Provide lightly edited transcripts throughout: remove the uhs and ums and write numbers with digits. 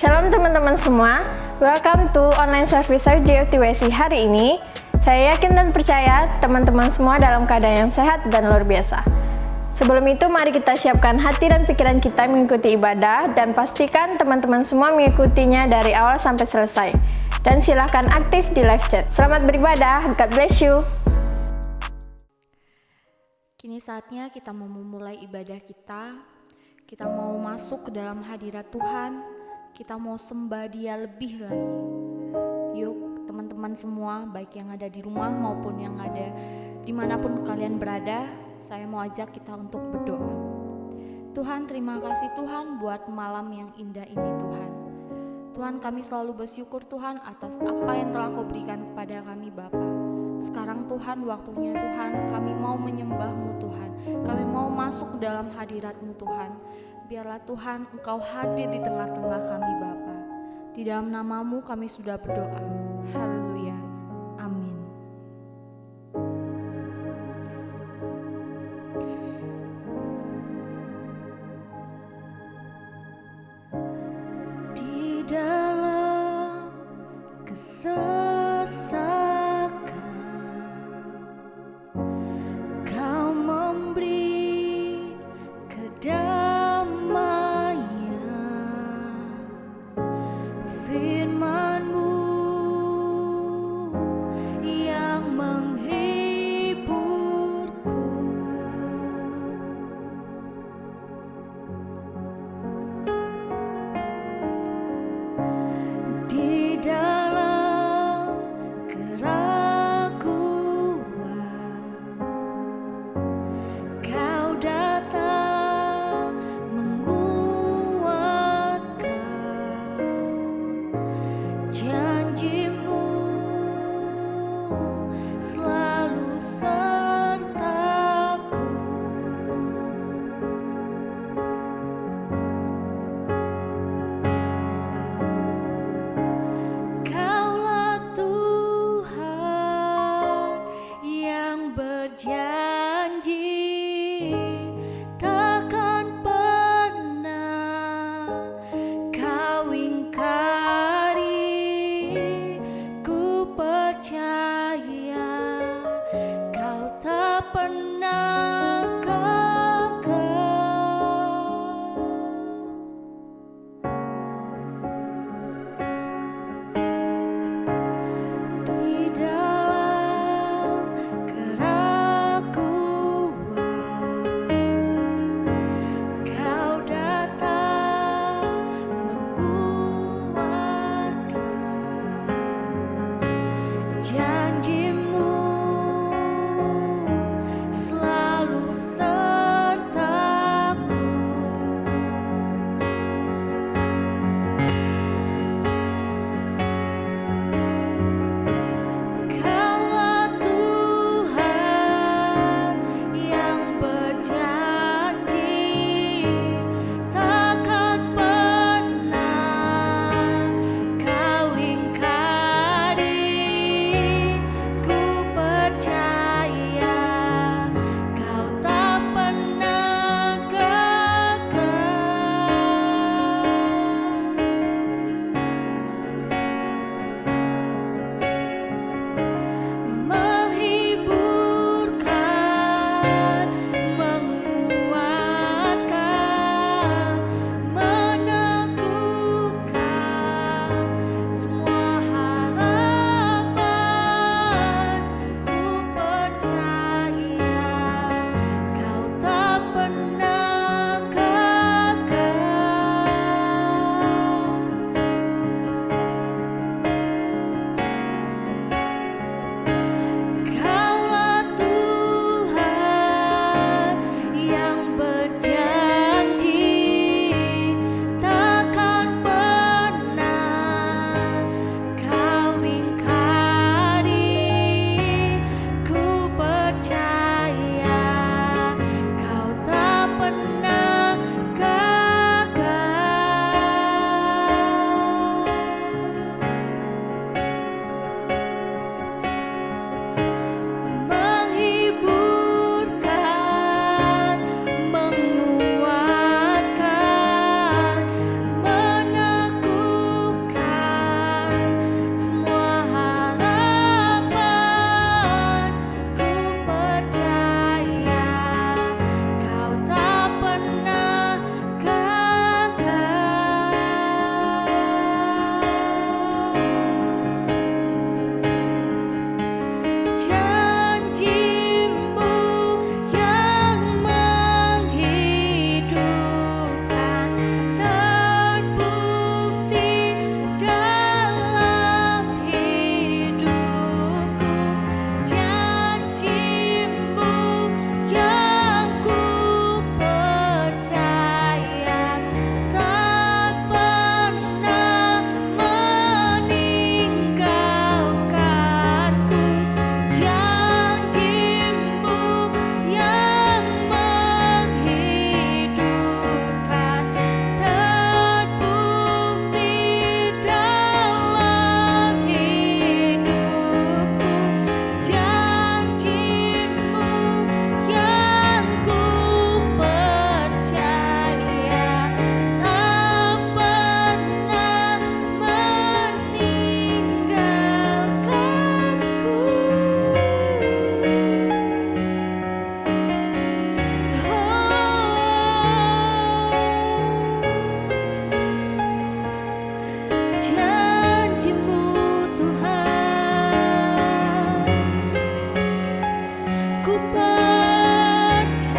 Shalom teman-teman semua, welcome to online service JFTWC hari ini. Saya yakin dan percaya teman-teman semua dalam keadaan yang sehat dan luar biasa. Sebelum itu mari kita siapkan hati dan pikiran kita mengikuti ibadah dan pastikan teman-teman semua mengikutinya dari awal sampai selesai. Dan silahkan aktif di live chat. Selamat beribadah, God bless you. Kini saatnya kita mau memulai ibadah kita. Kita mau masuk ke dalam hadirat Tuhan. Kita mau sembah Dia lebih lagi. Yuk teman-teman semua, baik yang ada di rumah maupun yang ada dimanapun kalian berada, saya mau ajak kita untuk berdoa. Tuhan, terima kasih Tuhan buat malam yang indah ini Tuhan. Tuhan, kami selalu bersyukur Tuhan atas apa yang telah Kau berikan kepada kami Bapa. Sekarang Tuhan waktunya Tuhan, kami mau menyembah-Mu Tuhan. Kami mau masuk ke dalam hadirat-Mu Tuhan. Biarlah Tuhan Engkau hadir di tengah-tengah kami Bapa. Di dalam nama-Mu kami sudah berdoa. Haleluya. Amin. Di dalam kesesakan Kau memberi kedamaian, firman-Mu yang menghiburku. janji-Mu Tuhan, ku percaya.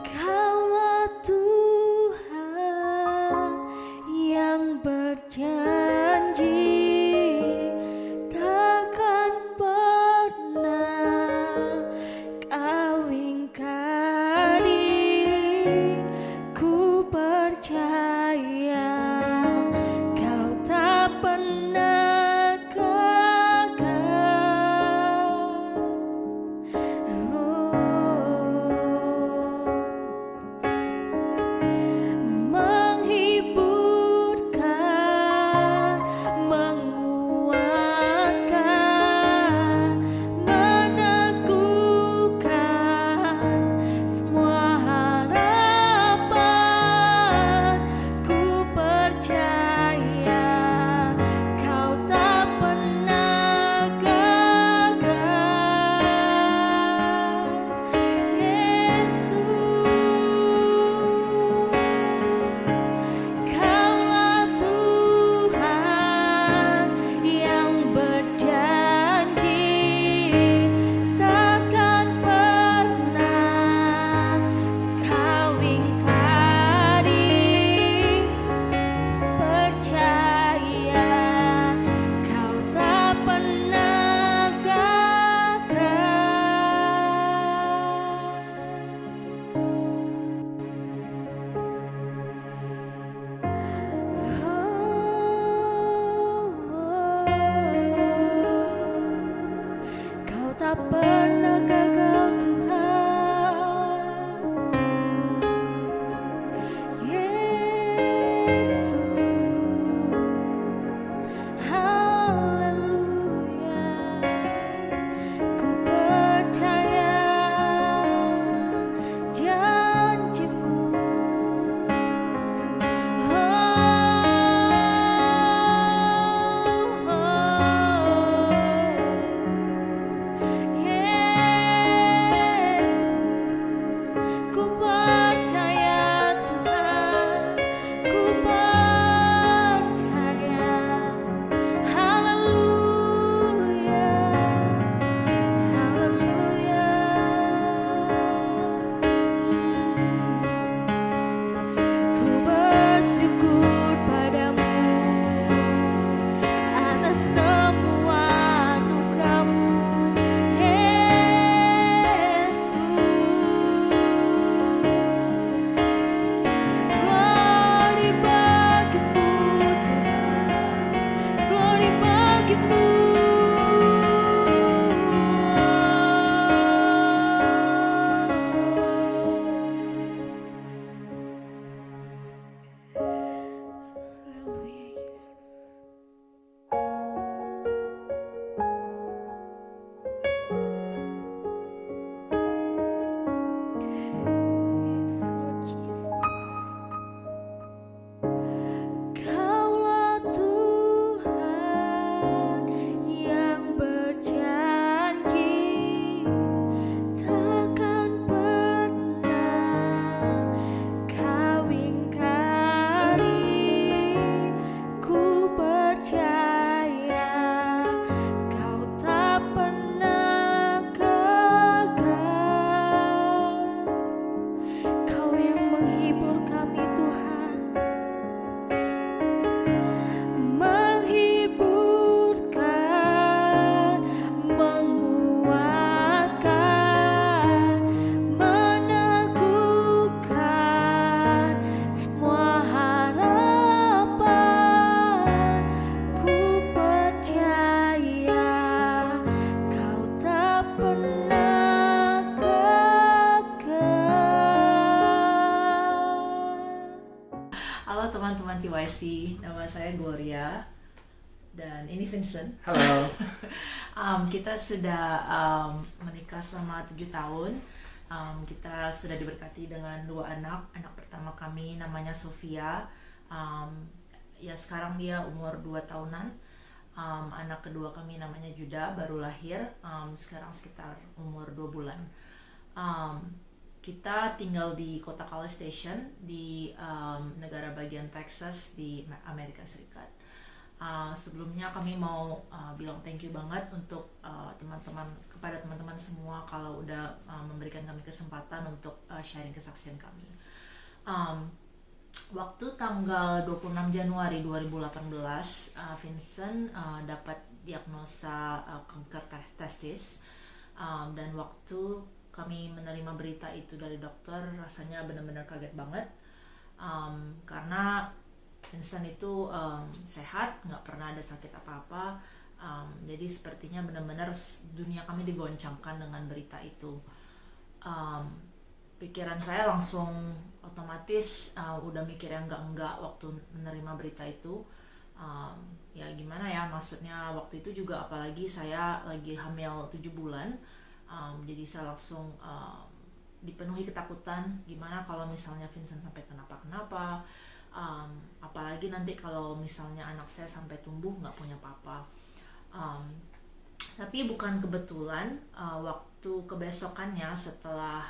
Kaulah Tuhan yang berjanji takkan pernah Kau ingkari. Ku percaya Kau tak pernah gagal. Menghiburkan, menguatkan, meneguhkan semua harapan. Ku percaya Kau tak pernah gagal, Yesus. Kaulah Tuhan yang berjanji takkan pernah Kau ingkari. Percaya Kau tak pernah gagal. Kau tak pernah gagal, Tuhan. Yesus, haleluya. Ku percaya janji-Mu. Yesus, ku percaya Tuhan, ku percaya. Haleluya, haleluya. Ku bersyukur padamu atas semua anugerah-Mu, Yesus. Glory bagi-Mu Tuhan, glory bagi-Mu. Haleluya, Yesus. Yes, Lord Jesus. Kaulah Tuhan yang berjanji takkan pernah Kau ingkari. Ku percaya Kau tak pernah gagal. Kau yang menghibur kami, Tuhan. Menghiburkan, menguatkan, meneguhkan semua harapan. Ku percaya Kau tak pernah gagal. Halo teman-teman TYC, nama saya Gloria dan ini Vincent. Halo. Kita sudah menikah selama 7 tahun. Kita sudah diberkati dengan 2 anak. Anak pertama kami namanya Sofia. Ya sekarang dia umur 2 tahunan. Anak kedua kami namanya Juda, baru lahir, sekarang sekitar umur 2 bulan. Kita tinggal di kota College Station di negara bagian Texas di Amerika Serikat. Sebelumnya kami mau bilang thank you banget untuk kepada teman-teman semua kalau udah memberikan kami kesempatan untuk sharing kesaksian kami. Waktu tanggal 26 Januari 2018, Vincent dapat diagnosa kanker testis, dan waktu kami menerima berita itu dari dokter, rasanya benar-benar kaget banget, karena Vincent itu sehat, nggak pernah ada sakit apa-apa. Jadi sepertinya benar-benar dunia kami digoncangkan dengan berita itu. Pikiran saya langsung otomatis udah mikir yang enggak waktu menerima berita itu. Ya gimana ya, maksudnya waktu itu juga apalagi saya lagi hamil 7 bulan. Jadi saya langsung dipenuhi ketakutan, gimana kalau misalnya Vincent sampai kenapa-kenapa, apalagi nanti kalau misalnya anak saya sampai tumbuh nggak punya papa. Tapi bukan kebetulan, waktu kebesokannya setelah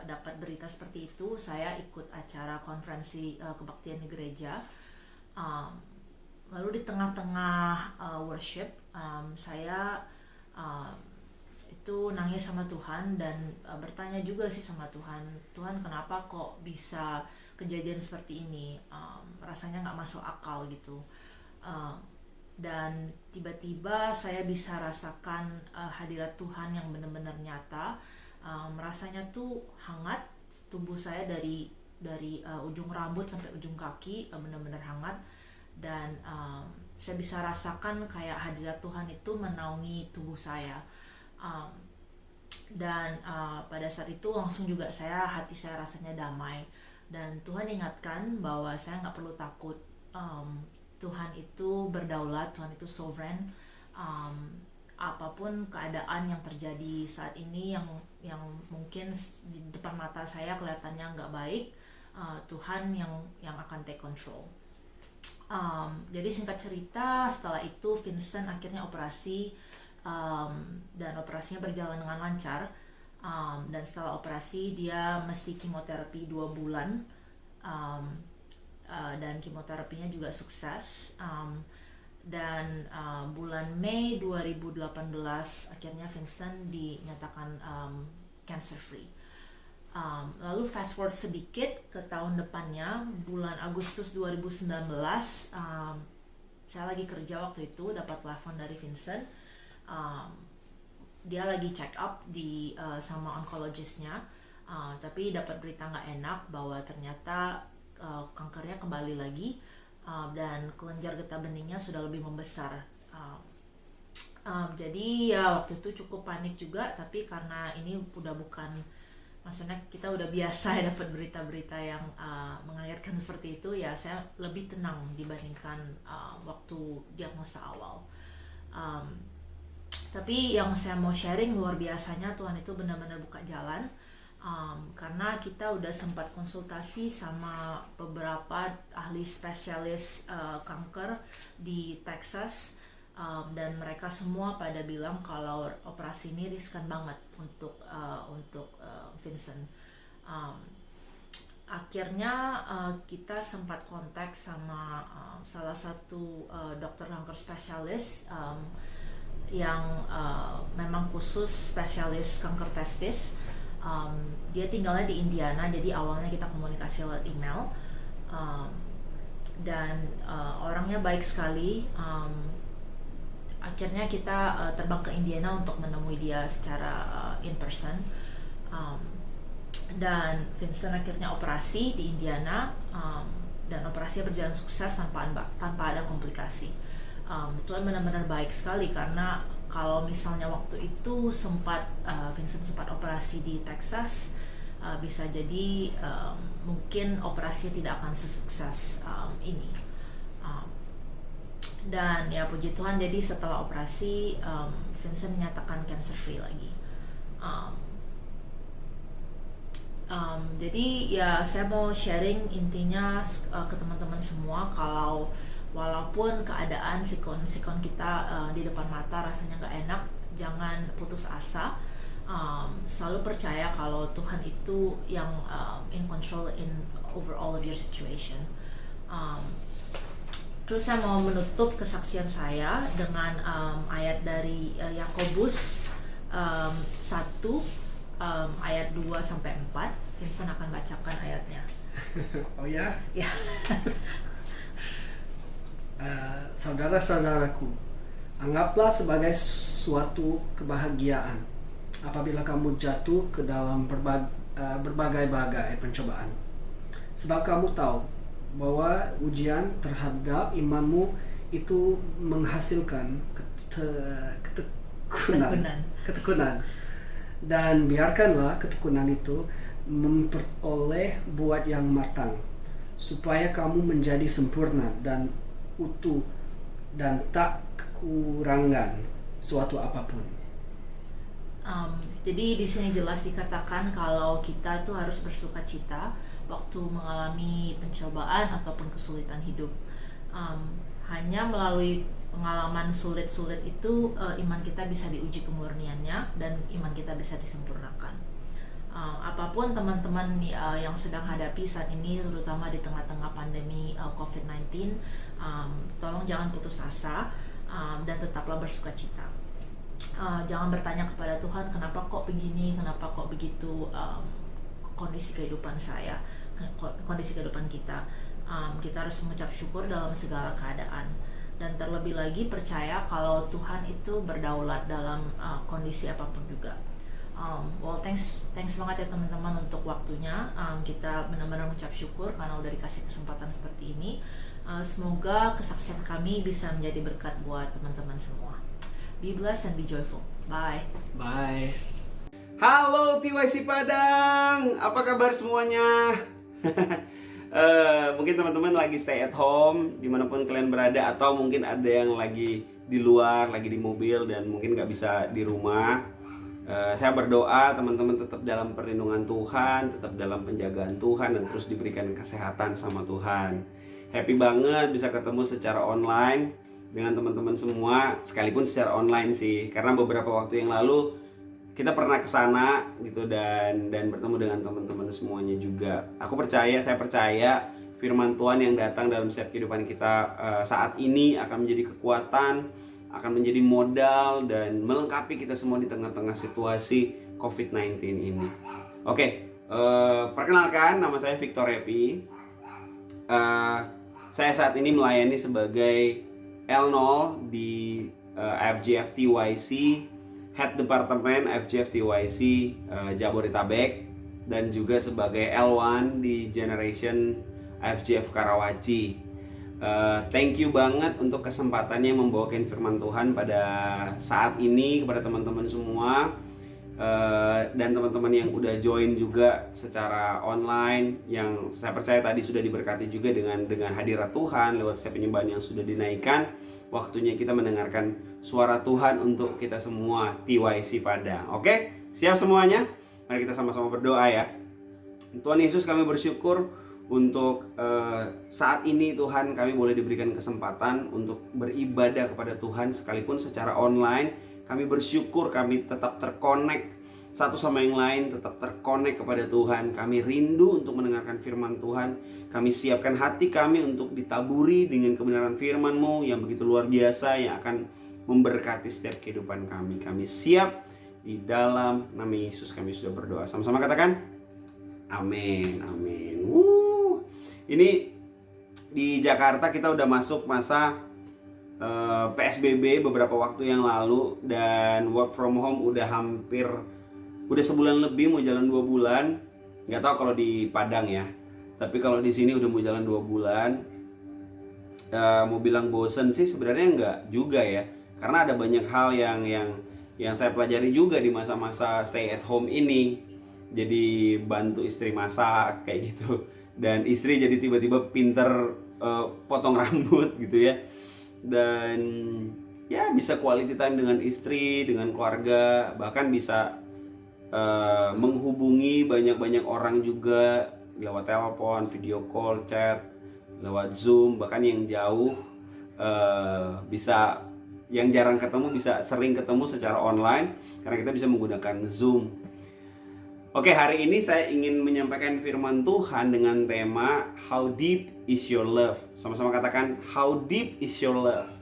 dapat berita seperti itu, saya ikut acara konferensi kebaktian di gereja. Lalu di tengah-tengah worship, saya itu nangis sama Tuhan dan bertanya juga sih sama Tuhan, Tuhan kenapa kok bisa kejadian seperti ini, rasanya nggak masuk akal gitu. Dan tiba-tiba saya bisa rasakan hadirat Tuhan yang benar-benar nyata. Rasanya tuh hangat, tubuh saya dari ujung rambut sampai ujung kaki benar-benar hangat, dan saya bisa rasakan kayak hadirat Tuhan itu menaungi tubuh saya. Dan pada saat itu langsung juga hati saya rasanya damai, dan Tuhan ingatkan bahwa saya nggak perlu takut. Tuhan itu berdaulat, Tuhan itu sovereign. Apapun keadaan yang terjadi saat ini yang mungkin di depan mata saya kelihatannya nggak baik, Tuhan yang akan take control. Jadi singkat cerita, setelah itu Vincent akhirnya operasi, dan operasinya berjalan dengan lancar, dan setelah operasi dia mesti kemoterapi 2 bulan, dan kemoterapinya juga sukses, dan bulan Mei 2018 akhirnya Vincent dinyatakan cancer free. Lalu fast forward sedikit ke tahun depannya, bulan Agustus 2019, saya lagi kerja waktu itu, dapat telepon dari Vincent. Dia lagi check up sama onkologistnya, tapi dapat berita nggak enak bahwa ternyata kankernya kembali lagi, dan kelenjar getah beningnya sudah lebih membesar. Jadi ya waktu itu cukup panik juga, tapi karena ini udah bukan, maksudnya kita udah biasa ya dapat berita-berita yang mengagetkan seperti itu, ya saya lebih tenang dibandingkan waktu diagnosa awal. Tapi yang saya mau sharing, luar biasanya Tuhan itu benar-benar buka jalan, karena kita udah sempat konsultasi sama beberapa ahli spesialis kanker di Texas, dan mereka semua pada bilang kalau operasi ini riskan banget untuk Vincent. Akhirnya kita sempat kontak sama salah satu dokter kanker spesialis yang memang khusus spesialis kanker testis. Dia tinggalnya di Indiana, jadi awalnya kita komunikasi lewat email, dan orangnya baik sekali. Akhirnya kita terbang ke Indiana untuk menemui dia secara in person, dan Vincent akhirnya operasi di Indiana, dan operasinya berjalan sukses tanpa ada komplikasi. Tuhan benar-benar baik sekali, karena kalau misalnya waktu itu Vincent sempat operasi di Texas, bisa jadi mungkin operasinya tidak akan sesukses ini. Dan ya puji Tuhan, jadi setelah operasi Vincent menyatakan cancer free lagi. Jadi ya saya mau sharing intinya ke teman-teman semua, kalau walaupun keadaan sikon kita di depan mata rasanya nggak enak, jangan putus asa. Selalu percaya kalau Tuhan itu yang in control over all of your situation. Terus saya mau menutup kesaksian saya dengan ayat dari Yakobus 1 ayat 2 sampai 4. Vincent akan bacakan ayatnya. Oh ya? Ya. Saudara-saudaraku, anggaplah sebagai suatu kebahagiaan apabila kamu jatuh ke dalam berbagai-bagai pencobaan. Sebab kamu tahu bahwa ujian terhadap imanmu itu menghasilkan ketekunan. Dan biarkanlah ketekunan itu memperoleh buat yang matang, supaya kamu menjadi sempurna dan utuh dan tak kekurangan suatu apapun. Jadi di sini jelas dikatakan kalau kita tuh harus bersukacita waktu mengalami pencobaan ataupun kesulitan hidup. Hanya melalui pengalaman sulit-sulit itu iman kita bisa diuji kemurniannya dan iman kita bisa disempurnakan. Apapun teman-teman yang sedang hadapi saat ini, terutama di tengah-tengah pandemi COVID-19, tolong jangan putus asa dan tetaplah bersukacita. Jangan bertanya kepada Tuhan, kenapa kok begini, kenapa kok begitu, kondisi kehidupan saya, kondisi kehidupan kita. Kita harus mengucap syukur dalam segala keadaan, dan terlebih lagi percaya kalau Tuhan itu berdaulat dalam kondisi apapun juga. Well, thanks banget ya teman-teman untuk waktunya. Kita benar-benar mengucap syukur karena udah dikasih kesempatan seperti ini. Semoga kesaksian kami bisa menjadi berkat buat teman-teman semua. Be blessed and be joyful. Bye. Bye. Halo TYC Padang, apa kabar semuanya? Mungkin teman-teman lagi stay at home dimanapun kalian berada, atau mungkin ada yang lagi di luar, lagi di mobil dan mungkin gak bisa di rumah. Saya berdoa teman-teman tetap dalam perlindungan Tuhan, tetap dalam penjagaan Tuhan, dan terus diberikan kesehatan sama Tuhan. Happy banget bisa ketemu secara online dengan teman-teman semua, sekalipun secara online sih, karena beberapa waktu yang lalu kita pernah kesana gitu dan bertemu dengan teman-teman semuanya juga. Saya percaya firman Tuhan yang datang dalam setiap kehidupan kita saat ini akan menjadi kekuatan, akan menjadi modal dan melengkapi kita semua di tengah-tengah situasi COVID-19 ini. Oke, perkenalkan, nama saya Victor Epi. Saya saat ini melayani sebagai L0 di FGF TYC, Head Departemen FGF TYC Jabodetabek, dan juga sebagai L1 di Generation FGF Karawaci. Thank you banget untuk kesempatannya membawakan firman Tuhan pada saat ini kepada teman-teman semua, dan teman-teman yang udah join juga secara online, yang saya percaya tadi sudah diberkati juga dengan hadirat Tuhan lewat setiap penyembahan yang sudah dinaikkan. Waktunya kita mendengarkan suara Tuhan untuk kita semua TYC Padang. Oke, siap semuanya? Mari kita sama-sama berdoa ya. Tuhan Yesus, kami bersyukur untuk saat ini Tuhan, kami boleh diberikan kesempatan untuk beribadah kepada Tuhan sekalipun secara online. Kami bersyukur kami tetap terkonek satu sama yang lain, tetap terkonek kepada Tuhan. Kami rindu untuk mendengarkan firman Tuhan. Kami siapkan hati kami untuk ditaburi dengan kebenaran firman-Mu yang begitu luar biasa, yang akan memberkati setiap kehidupan kami. Kami siap, di dalam nama Yesus kami sudah berdoa. Sama-sama katakan amin, amin. Ini di Jakarta kita udah masuk masa PSBB beberapa waktu yang lalu, dan work from home udah sebulan lebih, mau jalan 2 bulan. Nggak tahu kalau di Padang ya, tapi kalau di sini udah mau jalan 2 bulan. Mau bilang bosen sih sebenarnya nggak juga ya, karena ada banyak hal yang saya pelajari juga di masa-masa stay at home ini. Jadi bantu istri masak kayak gitu, dan istri jadi tiba-tiba pinter potong rambut gitu ya, dan ya bisa quality time dengan istri, dengan keluarga, bahkan bisa menghubungi banyak-banyak orang juga lewat telepon, video call, chat, lewat Zoom, bahkan yang jauh. bisa yang jarang ketemu bisa sering ketemu secara online karena kita bisa menggunakan Zoom. Oke, hari ini saya ingin menyampaikan firman Tuhan dengan tema How Deep Is Your Love. Sama-sama katakan, How Deep Is Your Love.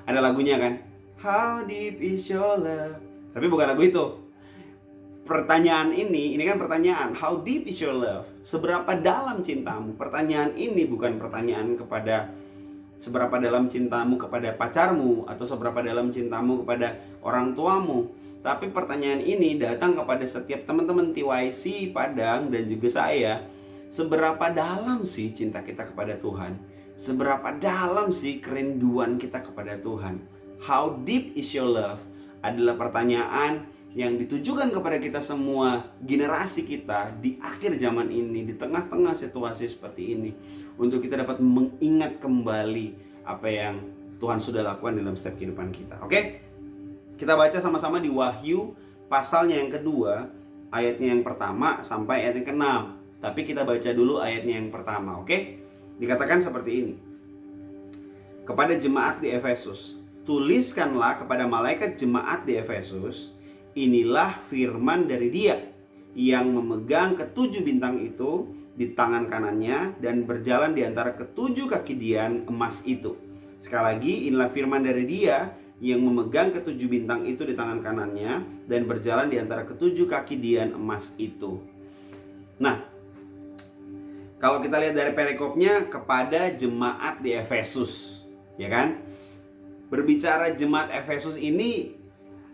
Ada lagunya kan? How deep is your love. Tapi bukan lagu itu. Pertanyaan ini kan pertanyaan, How deep is your love? Seberapa dalam cintamu? Pertanyaan ini bukan pertanyaan kepada seberapa dalam cintamu kepada pacarmu atau seberapa dalam cintamu kepada orang tuamu. Tapi pertanyaan ini datang kepada setiap teman-teman TYC Padang dan juga saya. Seberapa dalam sih cinta kita kepada Tuhan? Seberapa dalam sih kerinduan kita kepada Tuhan? How deep is your love? Adalah pertanyaan yang ditujukan kepada kita semua, generasi kita di akhir zaman ini, di tengah-tengah situasi seperti ini, untuk kita dapat mengingat kembali apa yang Tuhan sudah lakukan dalam setiap kehidupan kita. Oke? Kita baca sama-sama di Wahyu pasalnya yang kedua, ayatnya yang pertama sampai ayat yang ke-6. Tapi kita baca dulu ayatnya yang pertama, oke? Dikatakan seperti ini. Kepada jemaat di Efesus, tuliskanlah kepada malaikat jemaat di Efesus, inilah firman dari Dia yang memegang ketujuh bintang itu di tangan kanannya dan berjalan di antara ketujuh kaki dian emas itu. Sekali lagi, inilah firman dari Dia yang memegang ketujuh bintang itu di tangan kanannya dan berjalan di antara ketujuh kaki dian emas itu. Nah, kalau kita lihat dari perikopnya, kepada jemaat di Efesus, ya kan? Berbicara jemaat Efesus ini,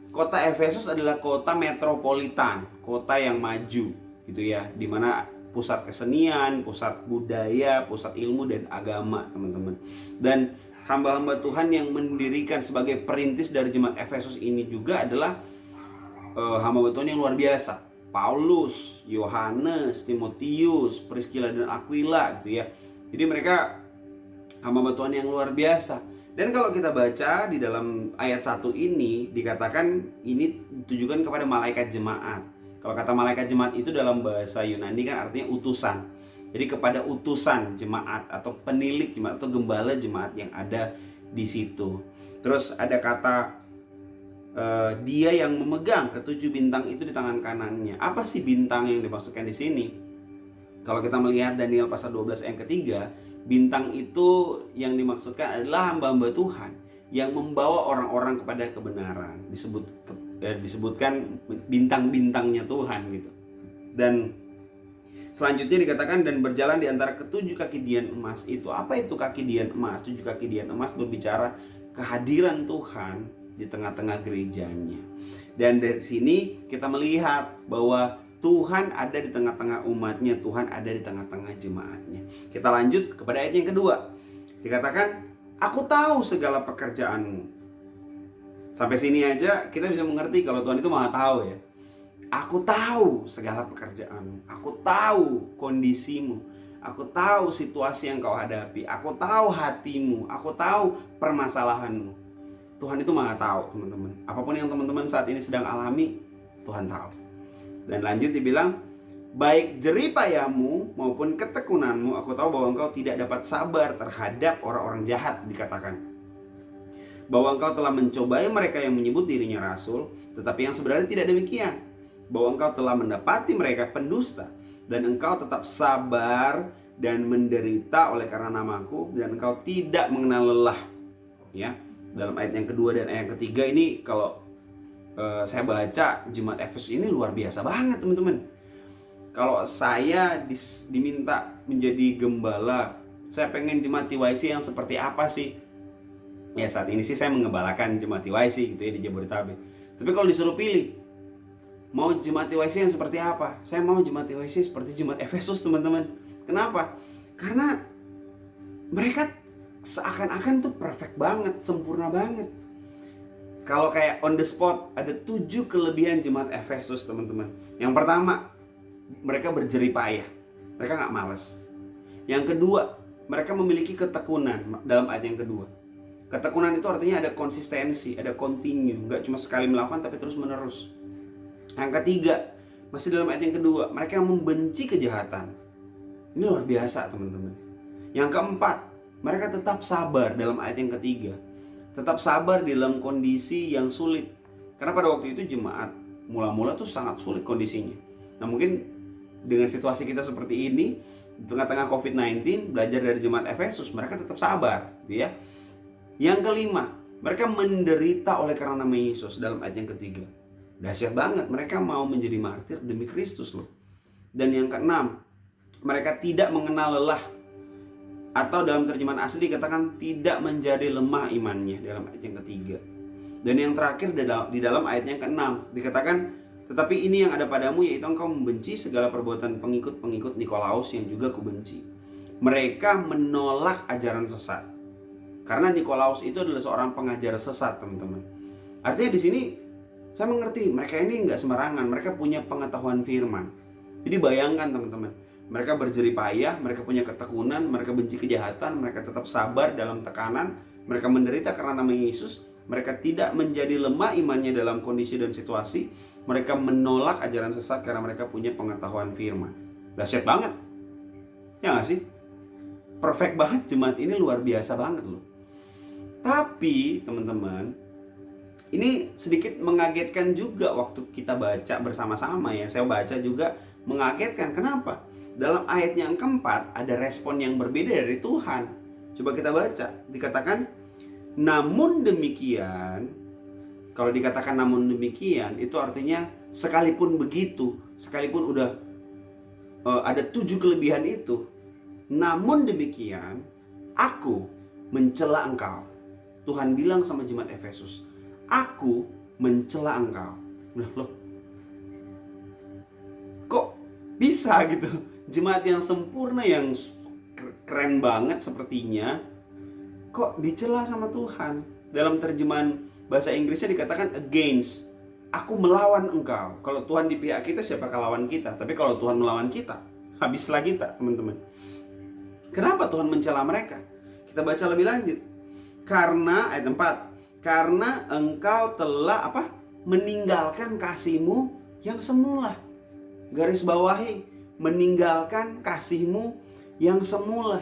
kota Efesus adalah kota metropolitan, kota yang maju gitu ya, di mana pusat kesenian, pusat budaya, pusat ilmu dan agama, teman-teman. Dan hamba-hamba Tuhan yang mendirikan sebagai perintis dari jemaat Efesus ini juga adalah hamba Tuhan yang luar biasa. Paulus, Yohanes, Timotius, Priscilla dan Aquila gitu ya. Jadi mereka hamba Tuhan yang luar biasa. Dan kalau kita baca di dalam ayat 1 ini dikatakan ini ditujukan kepada malaikat jemaat. Kalau kata malaikat jemaat itu dalam bahasa Yunani kan artinya utusan. Jadi kepada utusan jemaat atau penilik jemaat atau gembala jemaat yang ada di situ. Terus ada kata dia yang memegang ketujuh bintang itu di tangan kanannya. Apa sih bintang yang dimaksudkan di sini? Kalau kita melihat Daniel pasal 12 ayat ketiga, bintang itu yang dimaksudkan adalah hamba-hamba Tuhan yang membawa orang-orang kepada kebenaran. Disebutkan bintang-bintangnya Tuhan gitu. Dan selanjutnya dikatakan dan berjalan di antara ketujuh kaki dian emas itu. Apa itu kaki dian emas? Tujuh kaki dian emas berbicara kehadiran Tuhan di tengah-tengah gerejanya. Dan dari sini kita melihat bahwa Tuhan ada di tengah-tengah umatnya, Tuhan ada di tengah-tengah jemaatnya. Kita lanjut kepada ayat yang kedua. Dikatakan, aku tahu segala pekerjaanmu. Sampai sini aja kita bisa mengerti kalau Tuhan itu maha tahu ya. Aku tahu segala pekerjaanmu, aku tahu kondisimu, aku tahu situasi yang kau hadapi, aku tahu hatimu, aku tahu permasalahanmu. Tuhan itu maha tahu, teman-teman. Apapun yang teman-teman saat ini sedang alami, Tuhan tahu. Dan lanjut dibilang, baik jeripayamu maupun ketekunanmu, aku tahu bahwa engkau tidak dapat sabar terhadap orang-orang jahat, dikatakan. Bahwa engkau telah mencobai mereka yang menyebut dirinya rasul, tetapi yang sebenarnya tidak demikian. Bahwa engkau telah mendapati mereka pendusta, dan engkau tetap sabar dan menderita oleh karena namaku, dan engkau tidak mengenal lelah. Ya, dalam ayat yang kedua dan ayat yang ketiga ini kalau saya baca jemaat Efesus ini luar biasa banget, teman-teman. Kalau saya diminta menjadi gembala, saya pengen jemaat TYC yang seperti apa sih? Ya saat ini sih saya mengembalakan jemaat TYC gitu ya di Jabodetabek. Tapi kalau disuruh pilih, mau jemaat TYC yang seperti apa? Saya mau jemaat TYC seperti jemaat Efesus, teman-teman. Kenapa? Karena mereka seakan-akan tuh perfect banget, sempurna banget. Kalau kayak on the spot, ada 7 kelebihan jemaat Efesus, teman-teman. Yang pertama, mereka berjeripayah. Mereka gak malas. Yang kedua, mereka memiliki ketekunan dalam ayat yang kedua. Ketekunan itu artinya ada konsistensi, ada continue. Gak cuma sekali melakukan tapi terus menerus. Yang ketiga, masih dalam ayat yang kedua, mereka yang membenci kejahatan. Ini luar biasa, teman-teman. Yang keempat, mereka tetap sabar dalam ayat yang ketiga. Tetap sabar di dalam kondisi yang sulit. Karena pada waktu itu jemaat mula-mula tuh sangat sulit kondisinya. Nah mungkin dengan situasi kita seperti ini, di tengah-tengah COVID-19, belajar dari jemaat Efesus, mereka tetap sabar, gitu ya. Yang kelima, mereka menderita oleh karena nama Yesus dalam ayat yang ketiga. Dahsyat banget, mereka mau menjadi martir demi Kristus loh. Dan yang keenam, mereka tidak mengenal lelah. Atau dalam terjemahan asli dikatakan tidak menjadi lemah imannya dalam ayat yang ketiga. Dan yang terakhir di dalam ayat yang keenam dikatakan, tetapi ini yang ada padamu, yaitu engkau membenci segala perbuatan pengikut-pengikut Nikolaus yang juga kubenci. Mereka menolak ajaran sesat. Karena Nikolaus itu adalah seorang pengajar sesat, teman-teman. Artinya di sini saya mengerti mereka ini nggak sembarangan, mereka punya pengetahuan firman. Jadi bayangkan teman-teman, mereka berjerih payah, mereka punya ketekunan, mereka benci kejahatan, mereka tetap sabar dalam tekanan, mereka menderita karena nama Yesus. Mereka tidak menjadi lemah imannya dalam kondisi dan situasi. Mereka menolak ajaran sesat karena mereka punya pengetahuan firman. Dahsyat banget, ya nggak sih? Perfect banget, jemaat ini luar biasa banget loh. Tapi teman-teman, ini sedikit mengagetkan juga waktu kita baca bersama-sama ya. Saya baca juga mengagetkan. Kenapa? Dalam ayat yang keempat ada respon yang berbeda dari Tuhan. Coba kita baca. Dikatakan, namun demikian. Kalau dikatakan namun demikian, itu artinya sekalipun begitu, sekalipun udah ada 7 kelebihan itu, namun demikian aku mencela engkau. Tuhan bilang sama jemaat Efesus, aku mencela engkau. Loh, kok bisa gitu? Jemaat yang sempurna, yang keren banget sepertinya, kok dicela sama Tuhan? Dalam terjemahan bahasa Inggrisnya dikatakan against. Aku melawan engkau. Kalau Tuhan di pihak kita, siapakah lawan kita? Tapi kalau Tuhan melawan kita, habislah kita, teman-teman. Kenapa Tuhan mencela mereka? Kita baca lebih lanjut. Karena ayat 4, karena engkau telah meninggalkan kasihmu yang semula. Garis bawahi, meninggalkan kasihmu yang semula.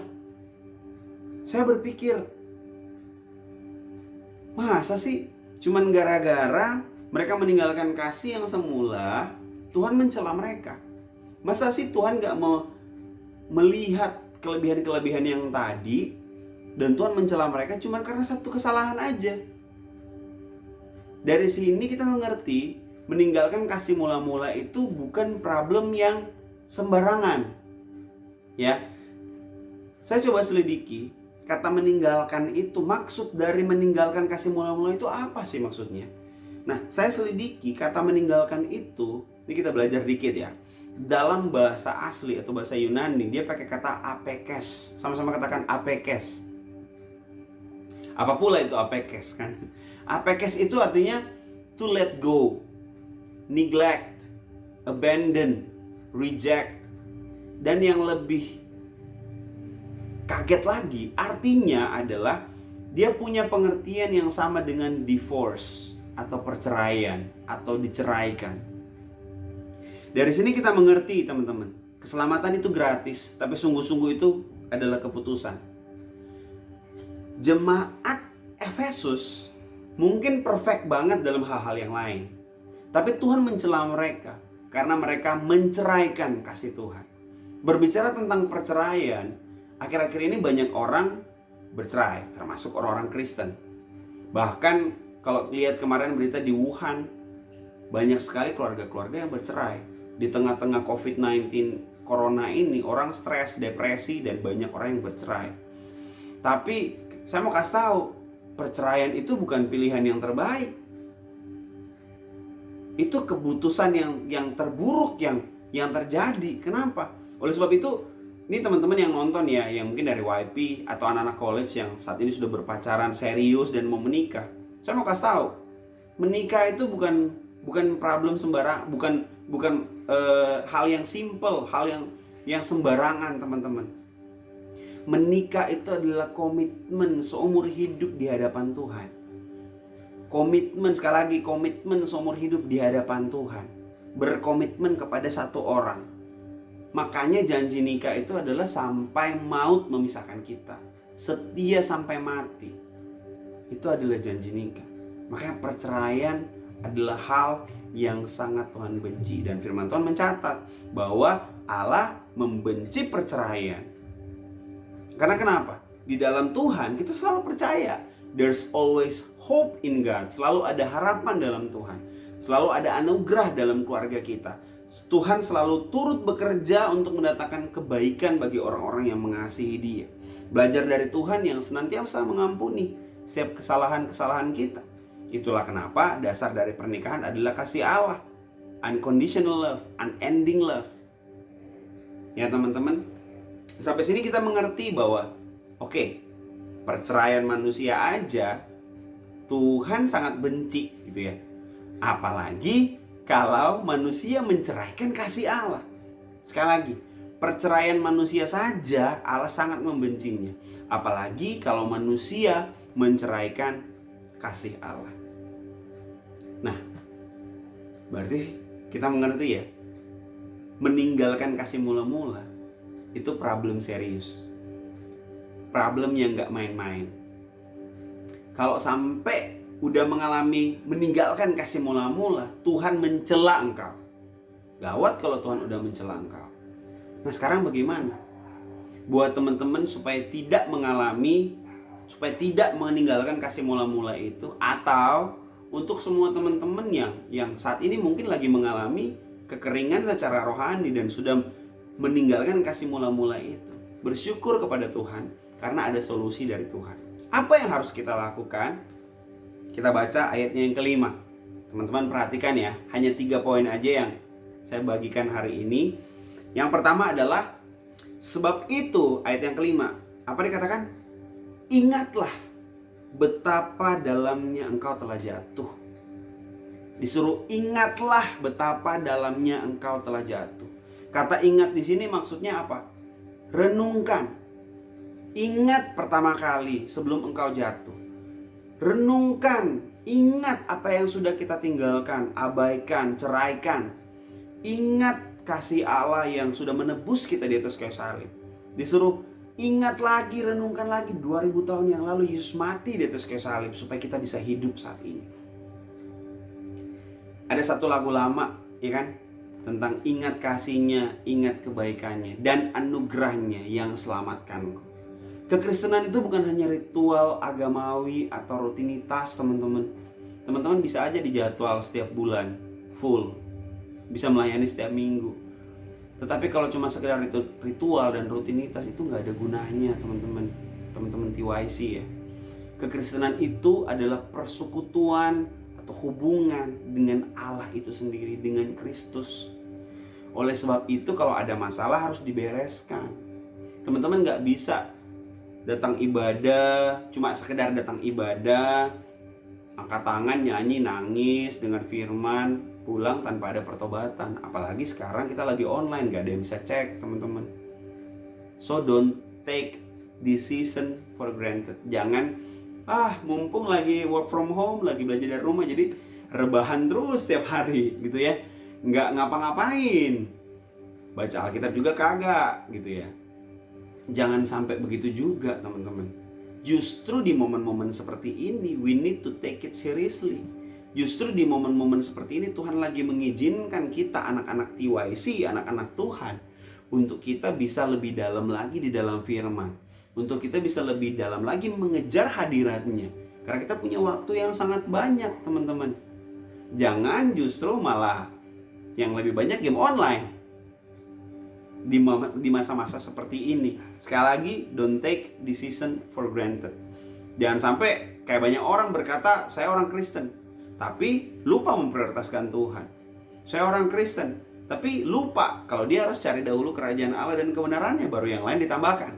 Saya berpikir, masa sih cuman gara-gara mereka meninggalkan kasih yang semula, Tuhan mencela mereka? Masa sih Tuhan gak mau melihat kelebihan-kelebihan yang tadi, dan Tuhan mencela mereka cuma karena satu kesalahan aja? Dari sini kita mengerti, meninggalkan kasih mula-mula itu bukan problem yang sembarangan. Ya, saya coba selidiki, kata meninggalkan itu, maksud dari meninggalkan kasih mula-mula itu apa sih maksudnya? Nah, saya selidiki kata meninggalkan itu, ini kita belajar dikit ya. Dalam bahasa asli atau bahasa Yunani, dia pakai kata apekes. Sama-sama katakan apekes. Apa pula itu apekes kan? Apekes itu artinya to let go, neglect, abandon, reject. Dan yang lebih kaget lagi, artinya adalah dia punya pengertian yang sama dengan divorce atau perceraian atau diceraikan. Dari sini kita mengerti, teman-teman, keselamatan itu gratis, tapi sungguh-sungguh itu adalah keputusan. Jemaat Efesus mungkin perfect banget dalam hal-hal yang lain, tapi Tuhan mencela mereka karena mereka menceraikan kasih Tuhan. Berbicara tentang perceraian, akhir-akhir ini banyak orang bercerai, termasuk orang-orang Kristen. Bahkan kalau lihat kemarin berita di Wuhan, banyak sekali keluarga-keluarga yang bercerai. Di tengah-tengah COVID-19 Corona ini, orang stres, depresi, dan banyak orang yang bercerai. Tapi saya mau kasih tahu, perceraian itu bukan pilihan yang terbaik. Itu keputusan yang terburuk yang terjadi. Kenapa? Oleh sebab itu, ini teman-teman yang nonton ya, yang mungkin dari YP atau anak-anak college yang saat ini sudah berpacaran serius dan mau menikah. Saya mau kasih tahu, menikah itu bukan problem sembarang, bukan hal yang simple, hal yang sembarangan, teman-teman. Menikah itu adalah komitmen seumur hidup di hadapan Tuhan. Komitmen, sekali lagi, komitmen seumur hidup di hadapan Tuhan. Berkomitmen kepada satu orang. Makanya janji nikah itu adalah sampai maut memisahkan kita. setia sampai mati, itu adalah janji nikah. Makanya perceraian adalah hal yang sangat Tuhan benci. Dan firman Tuhan mencatat bahwa Allah membenci perceraian. Karena kenapa? Di dalam Tuhan kita selalu percaya there's always hope in God. Selalu ada harapan dalam Tuhan. Selalu ada anugerah dalam keluarga kita. Tuhan selalu turut bekerja untuk mendatangkan kebaikan bagi orang-orang yang mengasihi Dia. Belajar dari Tuhan yang senantiasa mengampuni setiap kesalahan-kesalahan kita. Itulah kenapa dasar dari pernikahan adalah kasih Allah. Unconditional love, unending love. Ya teman-teman, sampai sini kita mengerti bahwa oke, perceraian manusia aja Tuhan sangat benci gitu ya. Apalagi kalau manusia menceraikan kasih Allah. Sekali lagi, perceraian manusia saja Allah sangat membencinya. Apalagi kalau manusia menceraikan kasih Allah. Nah, berarti kita mengerti ya, meninggalkan kasih mula-mula itu problem serius. Problem yang gak main-main. Kalau sampai udah mengalami meninggalkan kasih mula-mula, Tuhan mencela engkau. Gawat kalau Tuhan udah mencela engkau. Nah sekarang bagaimana? Buat teman-teman supaya tidak meninggalkan kasih mula-mula itu, atau untuk semua teman-teman yang saat ini mungkin lagi mengalami kekeringan secara rohani dan sudah meninggalkan kasih mula-mula itu, bersyukur kepada Tuhan karena ada solusi dari Tuhan. Apa yang harus kita lakukan? Kita baca ayatnya yang kelima. Teman-teman perhatikan ya, hanya 3 poin aja yang saya bagikan hari ini. Yang pertama adalah, sebab itu, ayat yang kelima, apa dikatakan? Ingatlah betapa dalamnya engkau telah jatuh. Disuruh ingatlah betapa dalamnya engkau telah jatuh. Kata ingat di sini maksudnya apa? Renungkan. Ingat pertama kali sebelum engkau jatuh. Renungkan, ingat apa yang sudah kita tinggalkan, abaikan, ceraikan. Ingat kasih Allah yang sudah menebus kita di atas kayu salib. Disuruh ingat lagi, renungkan lagi 2000 tahun yang lalu Yesus mati di atas kayu salib supaya kita bisa hidup saat ini. Ada satu lagu lama, ya kan? Tentang ingat kasihnya, ingat kebaikannya, dan anugerahnya yang selamatkanku. Kekristenan itu bukan hanya ritual agamawi atau rutinitas, teman-teman. Teman-teman bisa aja dijadwal setiap bulan, full. Bisa melayani setiap minggu. Tetapi kalau cuma sekedar ritual dan rutinitas itu nggak ada gunanya, teman-teman. Teman-teman TYC ya. Kekristenan itu adalah persekutuan atau hubungan dengan Allah itu sendiri, dengan Kristus. Oleh sebab itu kalau ada masalah harus dibereskan. Teman-teman nggak bisa datang ibadah, cuma sekedar datang ibadah, angkat tangan, nyanyi, nangis, dengar firman, pulang tanpa ada pertobatan. Apalagi sekarang kita lagi online, gak ada yang bisa cek, teman-teman. So don't take this season for granted. Jangan, mumpung lagi work from home, lagi belajar dari rumah, jadi rebahan terus setiap hari gitu ya. Nggak ngapa-ngapain. Baca Alkitab juga kagak gitu ya. Jangan sampai begitu juga, teman-teman. Justru di momen-momen seperti ini we need to take it seriously. Justru di momen-momen seperti ini Tuhan lagi mengizinkan kita, anak-anak TYC, anak-anak Tuhan, untuk kita bisa lebih dalam lagi di dalam firman, untuk kita bisa lebih dalam lagi mengejar hadiratnya. Karena kita punya waktu yang sangat banyak, teman-teman. Jangan justru malah yang lebih banyak game online di masa-masa seperti ini. Sekali lagi, don't take this season for granted. Jangan sampai kayak banyak orang berkata, saya orang Kristen, tapi lupa memprioritaskan Tuhan. Saya orang Kristen, tapi lupa kalau dia harus cari dahulu kerajaan Allah dan kebenarannya, baru yang lain ditambahkan.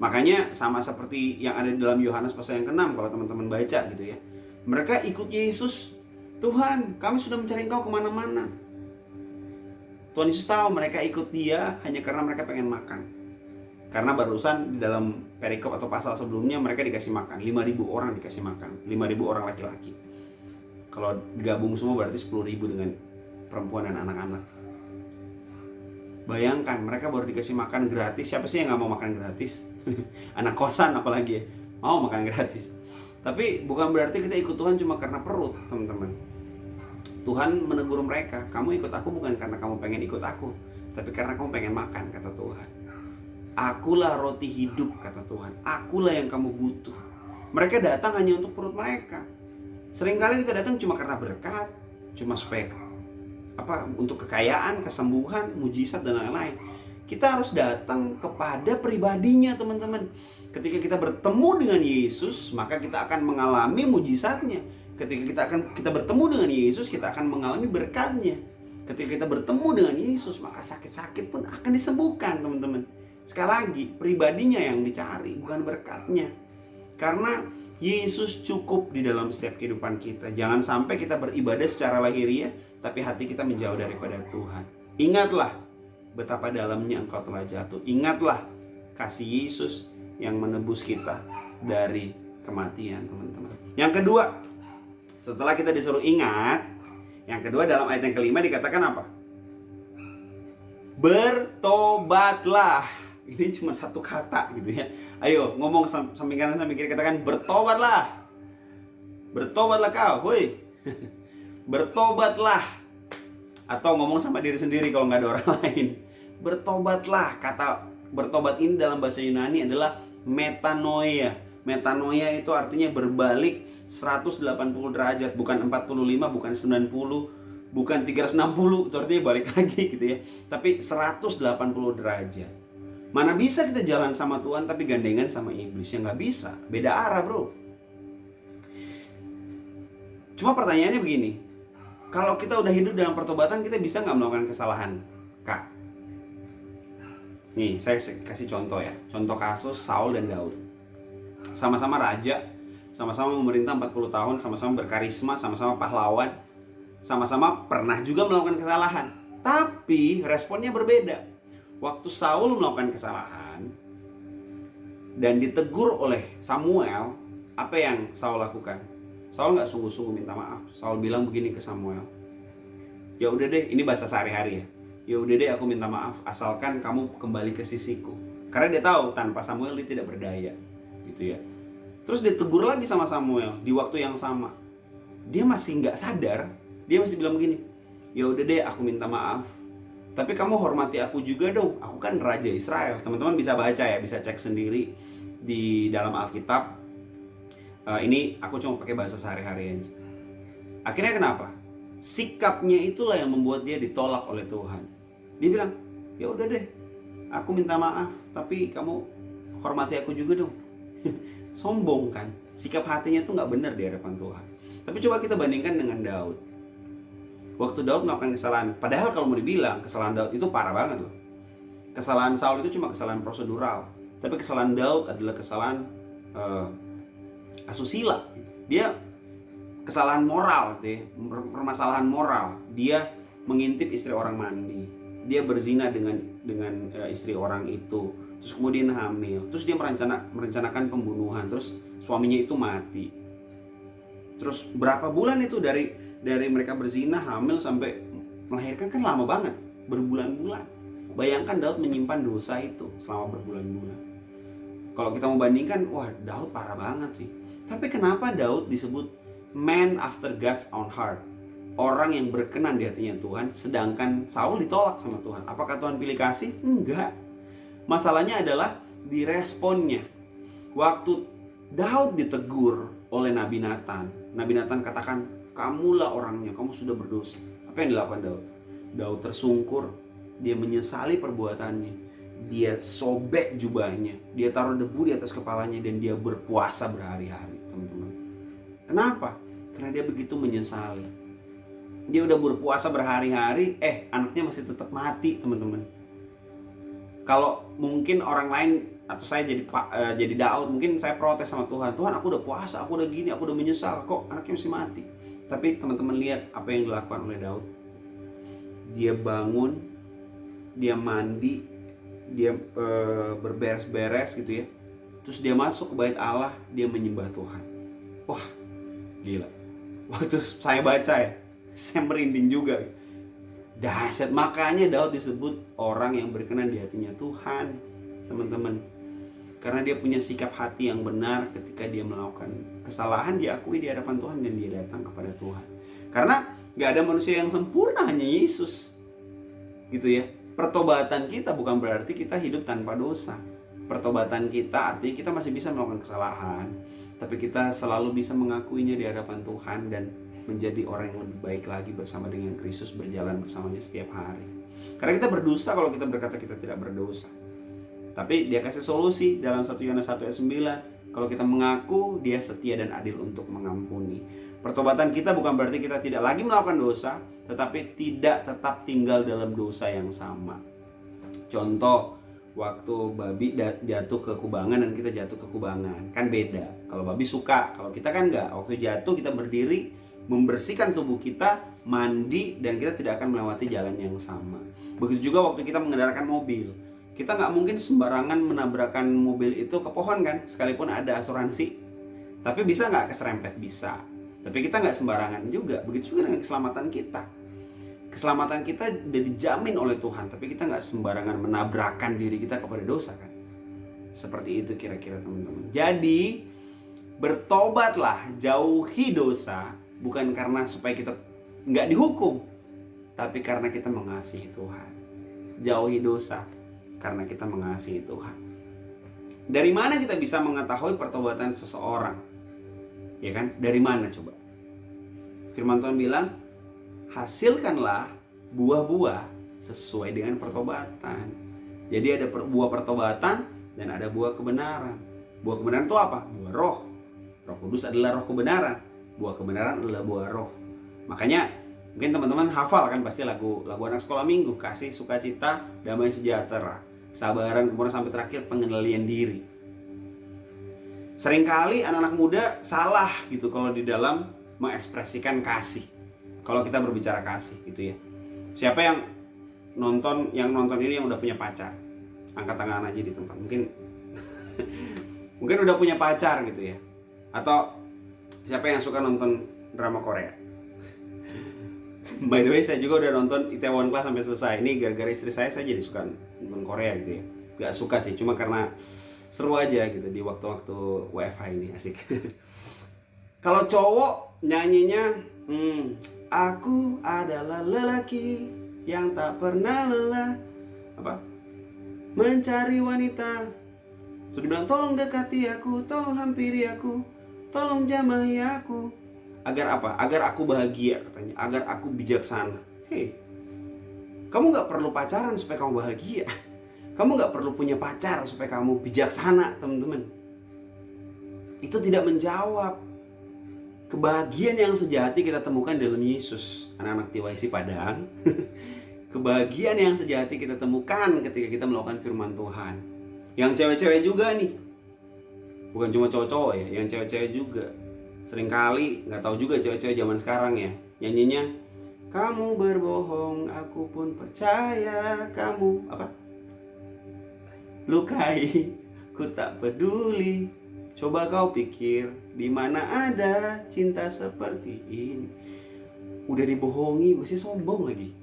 Makanya sama seperti yang ada di dalam Yohanes pasal yang ke-6, kalau teman-teman baca gitu ya. Mereka ikut Yesus. Tuhan, kami sudah mencari Engkau kemana-mana. Tuhan Yesus tahu mereka ikut dia hanya karena mereka pengen makan. Karena barusan di dalam perikop atau pasal sebelumnya mereka dikasih makan. 5.000 orang dikasih makan. 5.000 orang laki-laki. Kalau digabung semua berarti 10.000 dengan perempuan dan anak-anak. Bayangkan mereka baru dikasih makan gratis. Siapa sih yang gak mau makan gratis? Anak kosan apalagi ya, mau makan gratis. Tapi bukan berarti kita ikut Tuhan cuma karena perut, teman-teman. Tuhan menegur mereka, kamu ikut aku bukan karena kamu pengen ikut aku, tapi karena kamu pengen makan, kata Tuhan. Akulah roti hidup, kata Tuhan. Akulah yang kamu butuh. Mereka datang hanya untuk perut mereka. Seringkali kita datang cuma karena berkat, cuma supaya untuk kekayaan, kesembuhan, mujizat dan lain-lain. Kita harus datang kepada pribadinya, teman-teman. Ketika kita bertemu dengan Yesus, maka kita akan mengalami mujizatnya. Ketika kita bertemu dengan Yesus, kita akan mengalami berkatnya. Ketika kita bertemu dengan Yesus, maka sakit-sakit pun akan disembuhkan, teman-teman. Sekali lagi, pribadinya yang dicari, bukan berkatnya. Karena Yesus cukup di dalam setiap kehidupan kita. Jangan sampai kita beribadah secara lahiriah, tapi hati kita menjauh daripada Tuhan. Ingatlah betapa dalamnya engkau telah jatuh. Ingatlah kasih Yesus yang menebus kita dari kematian, teman-teman. Yang kedua, setelah kita disuruh ingat, yang kedua dalam ayat yang kelima dikatakan apa? Bertobatlah. Ini cuma satu kata gitu ya. Ayo ngomong samping kanan samping kiri, katakan bertobatlah. Bertobatlah kau, woi. Bertobatlah. Atau ngomong sama diri sendiri kalau nggak ada orang lain. Bertobatlah. Kata bertobat ini dalam bahasa Yunani adalah metanoia. Metanoia itu artinya berbalik 180 derajat, bukan 45, bukan 90, bukan 360, itu artinya balik lagi gitu ya. Tapi 180 derajat. Mana bisa kita jalan sama Tuhan tapi gandengan sama iblis? Ya nggak bisa, beda arah bro. Cuma pertanyaannya begini, kalau kita udah hidup dalam pertobatan, kita bisa nggak melakukan kesalahan, Kak? Nih, saya kasih contoh ya. Contoh kasus Saul dan Daud. Sama-sama raja, sama-sama memerintah 40 tahun, sama-sama berkarisma, sama-sama pahlawan, sama-sama pernah juga melakukan kesalahan. Tapi responnya berbeda. Waktu Saul melakukan kesalahan dan ditegur oleh Samuel, apa yang Saul lakukan? Saul nggak sungguh-sungguh minta maaf. Saul bilang begini ke Samuel, ya udah deh, ini bahasa sehari-hari ya. Ya udah deh, aku minta maaf asalkan kamu kembali ke sisiku. Karena dia tahu tanpa Samuel dia tidak berdaya, gitu ya. Terus ditegur lagi sama Samuel di waktu yang sama. Dia masih nggak sadar, dia masih bilang begini, ya udah deh, aku minta maaf. Tapi kamu hormati aku juga dong. Aku kan Raja Israel. Teman-teman bisa baca ya, bisa cek sendiri di dalam Alkitab. Ini aku cuma pakai bahasa sehari-hari aja. Akhirnya kenapa? Sikapnya itulah yang membuat dia ditolak oleh Tuhan. Dia bilang, ya udah deh, aku minta maaf, tapi kamu hormati aku juga dong. Sombong kan? Sikap hatinya tuh nggak benar di hadapan Tuhan. Tapi coba kita bandingkan dengan Daud. Waktu Daud melakukan kesalahan, padahal kalau mau dibilang kesalahan Daud itu parah banget loh. Kesalahan Saul itu cuma kesalahan prosedural, tapi kesalahan Daud adalah kesalahan asusila. Dia kesalahan moral, permasalahan moral. Dia mengintip istri orang mandi, dia berzina dengan istri orang itu, terus kemudian hamil, terus dia merencanakan pembunuhan, terus suaminya itu mati. Terus berapa bulan itu dari mereka berzina, hamil sampai melahirkan, kan lama banget, berbulan-bulan. Bayangkan Daud menyimpan dosa itu selama berbulan-bulan. Kalau kita mau bandingkan, wah Daud parah banget sih. Tapi kenapa Daud disebut man after God's own heart? Orang yang berkenan di hatinya Tuhan, sedangkan Saul ditolak sama Tuhan. Apakah Tuhan pilih kasih? Enggak. Masalahnya adalah di responnya. Waktu Daud ditegur oleh Nabi Nathan, Nabi Nathan katakan, kamulah orangnya, kamu sudah berdosa. Apa yang dilakukan Daud? Daud tersungkur, dia menyesali perbuatannya, dia sobek jubahnya, dia taruh debu di atas kepalanya, dan dia berpuasa berhari-hari, teman-teman. Kenapa? Karena dia begitu menyesali. Dia udah berpuasa berhari-hari, anaknya masih tetap mati, teman-teman. Kalau mungkin orang lain atau saya jadi Daud, mungkin saya protes sama Tuhan. Tuhan, aku udah puasa, aku udah gini, aku udah menyesal, kok anaknya masih mati. Tapi teman-teman lihat apa yang dilakukan oleh Daud. Dia bangun, dia mandi, dia berberes-beres gitu ya. Terus dia masuk ke bait Allah, dia menyembah Tuhan. Wah, gila. Waktu saya baca ya, saya merinding juga. Dahsyat, makanya Daud disebut orang yang berkenan di hatinya Tuhan, teman-teman. Karena dia punya sikap hati yang benar ketika dia melakukan kesalahan, diakui di hadapan Tuhan dan dia datang kepada Tuhan. Karena gak ada manusia yang sempurna, hanya Yesus. Gitu ya. Pertobatan kita bukan berarti kita hidup tanpa dosa. Pertobatan kita artinya kita masih bisa melakukan kesalahan, tapi kita selalu bisa mengakuinya di hadapan Tuhan dan menjadi orang yang lebih baik lagi bersama dengan Kristus, berjalan bersamanya setiap hari. Karena kita berdusta kalau kita berkata kita tidak berdosa. Tapi dia kasih solusi dalam 1 Yohanes 1 ayat 9. Kalau kita mengaku, dia setia dan adil untuk mengampuni. Pertobatan kita bukan berarti kita tidak lagi melakukan dosa, tetapi tidak tetap tinggal dalam dosa yang sama. Contoh, waktu babi jatuh ke kubangan dan kita jatuh ke kubangan, kan beda. Kalau babi suka, kalau kita kan enggak. Waktu jatuh kita berdiri, membersihkan tubuh kita, mandi, dan kita tidak akan melewati jalan yang sama. Begitu juga waktu kita mengendaraan mobil. Kita nggak mungkin sembarangan menabrakkan mobil itu ke pohon kan, sekalipun ada asuransi. Tapi bisa nggak keserempet? Bisa. Tapi kita nggak sembarangan juga. Begitu juga dengan keselamatan kita. Keselamatan kita sudah dijamin oleh Tuhan, tapi kita nggak sembarangan menabrakkan diri kita kepada dosa kan. Seperti itu kira-kira teman-teman. Jadi bertobatlah, jauhi dosa, bukan karena supaya kita nggak dihukum, tapi karena kita mengasihi Tuhan. Jauhi dosa karena kita mengasihi Tuhan. Dari mana kita bisa mengetahui pertobatan seseorang? Ya kan? Dari mana coba? Firman Tuhan bilang, hasilkanlah buah-buah sesuai dengan pertobatan. Jadi ada buah pertobatan dan ada buah kebenaran. Buah kebenaran itu apa? Buah roh. Roh Kudus adalah roh kebenaran. Buah kebenaran adalah buah roh. Makanya mungkin teman-teman hafal kan pasti lagu anak sekolah minggu, kasih, sukacita, damai sejahtera, kesabaran, kemudian sampai terakhir pengendalian diri. Seringkali anak-anak muda salah gitu kalau di dalam mengekspresikan kasih. Kalau kita berbicara kasih gitu ya. Siapa yang nonton ini yang udah punya pacar? Angkat tangan aja di tempat. Mungkin udah punya pacar gitu ya. Atau siapa yang suka nonton drama Korea? By the way, saya juga udah nonton Itaewon Class sampai selesai. Ini gara-gara istri saya jadi suka nonton Korea gitu ya. Gak suka sih, cuma karena seru aja gitu di waktu-waktu WFH ini, asik. Kalau cowok nyanyinya, aku adalah lelaki yang tak pernah lelah mencari wanita. Terus dibilang, tolong dekati aku, tolong hampiri aku, tolong jamahi aku. Agar apa? Agar aku bahagia katanya, agar aku bijaksana. Hei, kamu gak perlu pacaran supaya kamu bahagia. Kamu gak perlu punya pacar supaya kamu bijaksana, teman-teman. Itu tidak menjawab. Kebahagiaan yang sejati kita temukan dalam Yesus. Anak-anak TYC Padang. Kebahagiaan yang sejati kita temukan ketika kita melakukan firman Tuhan. Yang cewek-cewek juga nih. Bukan cuma cowok-cowok ya, yang cewek-cewek juga. Seringkali nggak tahu juga cewek-cewek zaman sekarang ya, nyanyinya, kamu berbohong, aku pun percaya, kamu lukai, ku tak peduli. Coba kau pikir, di mana ada cinta seperti ini. Udah dibohongi, masih sombong lagi.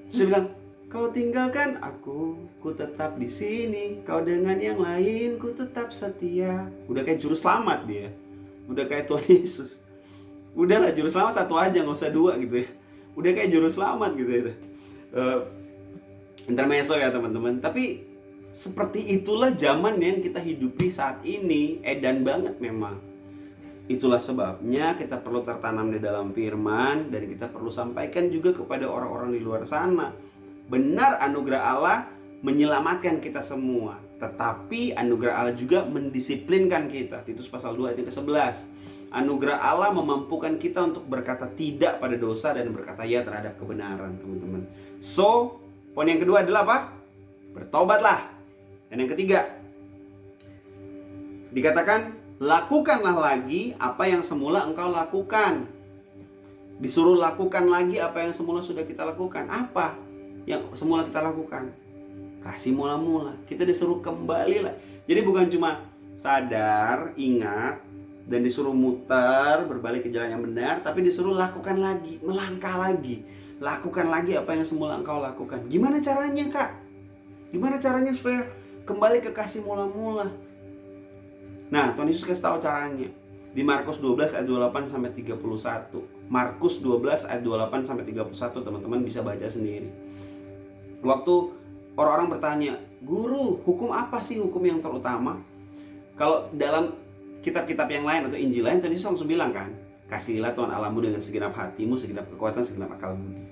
Terus dia bilang, kau tinggalkan aku, ku tetap di sini. Kau dengan yang lain, ku tetap setia. Udah kayak juru selamat dia. Udah kayak Tuhan Yesus. Udahlah, juru selamat satu aja, nggak usah dua gitu ya. Udah kayak juru selamat gitu ya. Intermezzo ya teman-teman. Tapi seperti itulah zaman yang kita hidupi saat ini. Edan banget memang. Itulah sebabnya kita perlu tertanam di dalam firman. Dan kita perlu sampaikan juga kepada orang-orang di luar sana. Benar anugerah Allah menyelamatkan kita semua. Tetapi anugerah Allah juga mendisiplinkan kita. Titus pasal 2 ayat ke-11. Anugerah Allah memampukan kita untuk berkata tidak pada dosa dan berkata ya terhadap kebenaran, teman-teman. So, poin yang kedua adalah apa? Bertobatlah. Dan yang ketiga, dikatakan lakukanlah lagi apa yang semula engkau lakukan. Disuruh lakukan lagi apa yang semula sudah kita lakukan. Apa yang semula kita lakukan? Kasih mula-mula. Kita disuruh kembali lah. Jadi bukan cuma sadar, ingat, dan disuruh muter, berbalik ke jalan yang benar, tapi disuruh lakukan lagi, melangkah lagi. lakukan lagi apa yang semula engkau lakukan. Gimana caranya, Kak? Gimana caranya supaya kembali ke kasih mula-mula? Nah, Tuhan Yesus kasih tahu caranya. Di Markus 12 ayat 28 sampai 31. Markus 12 ayat 28 sampai 31, teman-teman bisa baca sendiri. Waktu orang-orang bertanya, "Guru, hukum apa sih hukum yang terutama?" Kalau dalam kitab-kitab yang lain atau Injil lain, Tuhan Yesus langsung bilang kan, "Kasihilah Tuhan Allahmu dengan segenap hatimu, segenap kekuatan, segenap akal budi."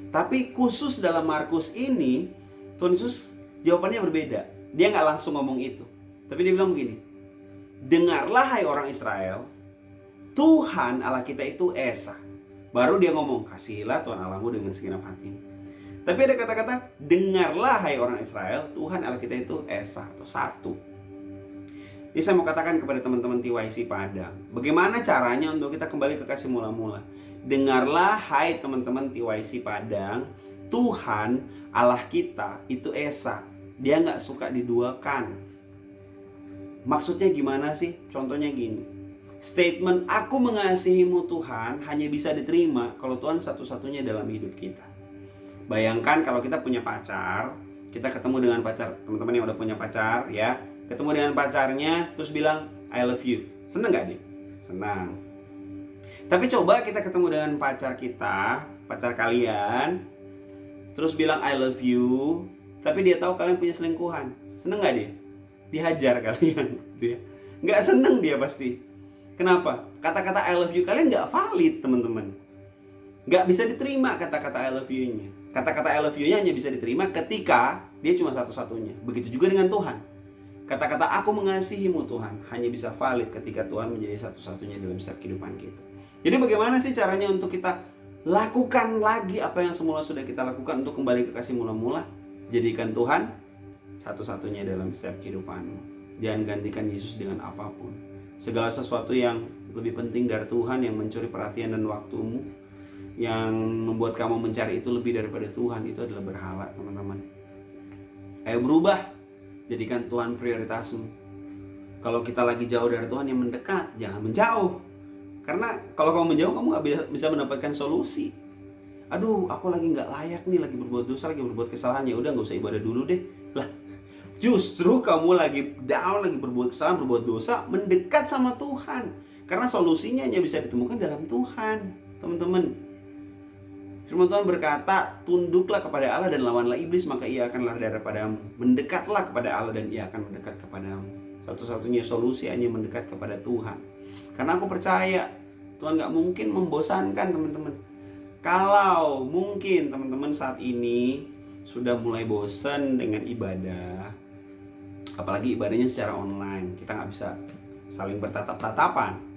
Tapi khusus dalam Markus ini, Tuhan Yesus jawabannya berbeda. Dia nggak langsung ngomong itu, tapi dia bilang begini, "Dengarlah hai orang Israel, Tuhan Allah kita itu Esa." Baru dia ngomong, "Kasihilah Tuhan Allahmu dengan segenap hatimu." Tapi ada kata-kata, "Dengarlah hai orang Israel, Tuhan Allah kita itu Esa," atau satu. Jadi saya mau katakan kepada teman-teman TYC Padang, bagaimana caranya untuk kita kembali ke kasih mula-mula? Dengarlah hai teman-teman TYC Padang, Tuhan Allah kita itu Esa. Dia nggak suka diduakan. Maksudnya gimana sih? Contohnya gini. Statement "aku mengasihimu Tuhan" hanya bisa diterima kalau Tuhan satu-satunya dalam hidup kita. Bayangkan kalau kita punya pacar, kita ketemu dengan pacar, teman-teman yang udah punya pacar ya, ketemu dengan pacarnya terus bilang "I love you". Seneng gak dia? Senang. Tapi coba kita ketemu dengan pacar kita, pacar kalian, terus bilang "I love you", tapi dia tahu kalian punya selingkuhan. Seneng gak dia? Dihajar kalian gitu ya. Nggak seneng dia pasti. Kenapa? Kata-kata "I love you" kalian nggak valid, teman-teman. Nggak bisa diterima kata-kata "I love you"-nya. Kata-kata "I love you"-nya hanya bisa diterima ketika dia cuma satu-satunya. Begitu juga dengan Tuhan. Kata-kata "aku mengasihimu Tuhan" hanya bisa valid ketika Tuhan menjadi satu-satunya dalam setiap kehidupan kita. Jadi bagaimana sih caranya untuk kita lakukan lagi apa yang semula sudah kita lakukan untuk kembali ke kasih mula-mula? Jadikan Tuhan satu-satunya dalam setiap kehidupanmu. Jangan gantikan Yesus dengan apapun. Segala sesuatu yang lebih penting dari Tuhan, yang mencuri perhatian dan waktumu, yang membuat kamu mencari itu lebih daripada Tuhan, itu adalah berhala, teman-teman. Ayo berubah. Jadikan Tuhan prioritasmu. Kalau kita lagi jauh dari Tuhan, yang mendekat, jangan menjauh. Karena kalau kamu menjauh, kamu gak bisa mendapatkan solusi. Aduh, aku lagi gak layak nih, lagi berbuat dosa, lagi berbuat kesalahan, ya udah gak usah ibadah dulu deh. Lah, justru kamu lagi down, lagi berbuat kesalahan, berbuat dosa, mendekat sama Tuhan. Karena solusinya hanya bisa ditemukan dalam Tuhan, teman-teman. Firman Tuhan berkata, "Tunduklah kepada Allah dan lawanlah iblis, maka ia akan lari daripadamu. Mendekatlah kepada Allah dan ia akan mendekat kepadamu." Satu-satunya solusi hanya mendekat kepada Tuhan. Karena aku percaya Tuhan gak mungkin membosankan, teman-teman. Kalau mungkin teman-teman saat ini sudah mulai bosan dengan ibadah, apalagi ibadahnya secara online, kita gak bisa saling bertatap-tatapan.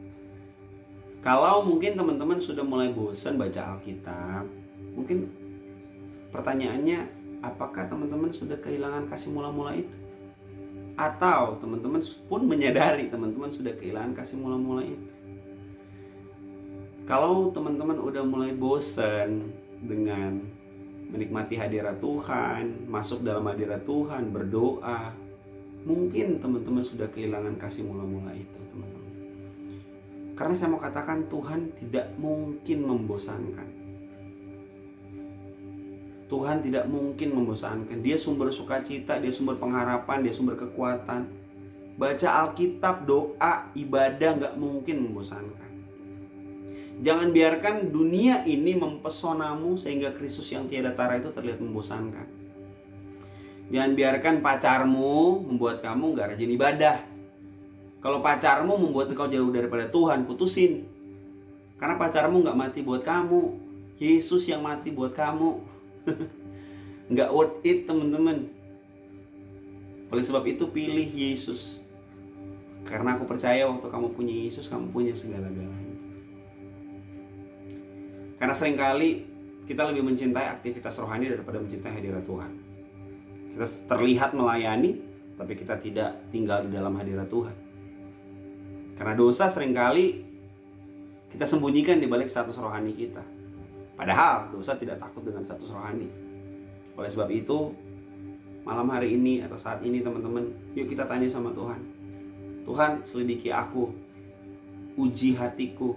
Kalau mungkin teman-teman sudah mulai bosan baca Alkitab, mungkin pertanyaannya, apakah teman-teman sudah kehilangan kasih mula-mula itu? Atau teman-teman pun menyadari teman-teman sudah kehilangan kasih mula-mula itu? Kalau teman-teman udah mulai bosan dengan menikmati hadirat Tuhan, masuk dalam hadirat Tuhan, berdoa, mungkin teman-teman sudah kehilangan kasih mula-mula itu, teman-teman. Karena saya mau katakan, Tuhan tidak mungkin membosankan. Tuhan tidak mungkin membosankan. Dia sumber sukacita, dia sumber pengharapan, dia sumber kekuatan. Baca Alkitab, doa, ibadah gak mungkin membosankan. Jangan biarkan dunia ini mempesonamu sehingga Kristus yang tiada tara itu terlihat membosankan. Jangan biarkan pacarmu membuat kamu gak rajin ibadah. Kalau pacarmu membuat engkau jauh daripada Tuhan, putusin. Karena pacarmu gak mati buat kamu, Yesus yang mati buat kamu. Gak worth it, teman-teman. Oleh sebab itu pilih Yesus. Karena aku percaya waktu kamu punya Yesus, kamu punya segala-galanya. Karena seringkali kita lebih mencintai aktivitas rohani daripada mencintai hadirat Tuhan. Kita terlihat melayani, tapi kita tidak tinggal di dalam hadirat Tuhan. Karena dosa seringkali kita sembunyikan di balik status rohani kita. Padahal dosa tidak takut dengan status rohani. Oleh sebab itu, malam hari ini atau saat ini teman-teman, yuk kita tanya sama Tuhan. Tuhan, selidiki aku, uji hatiku,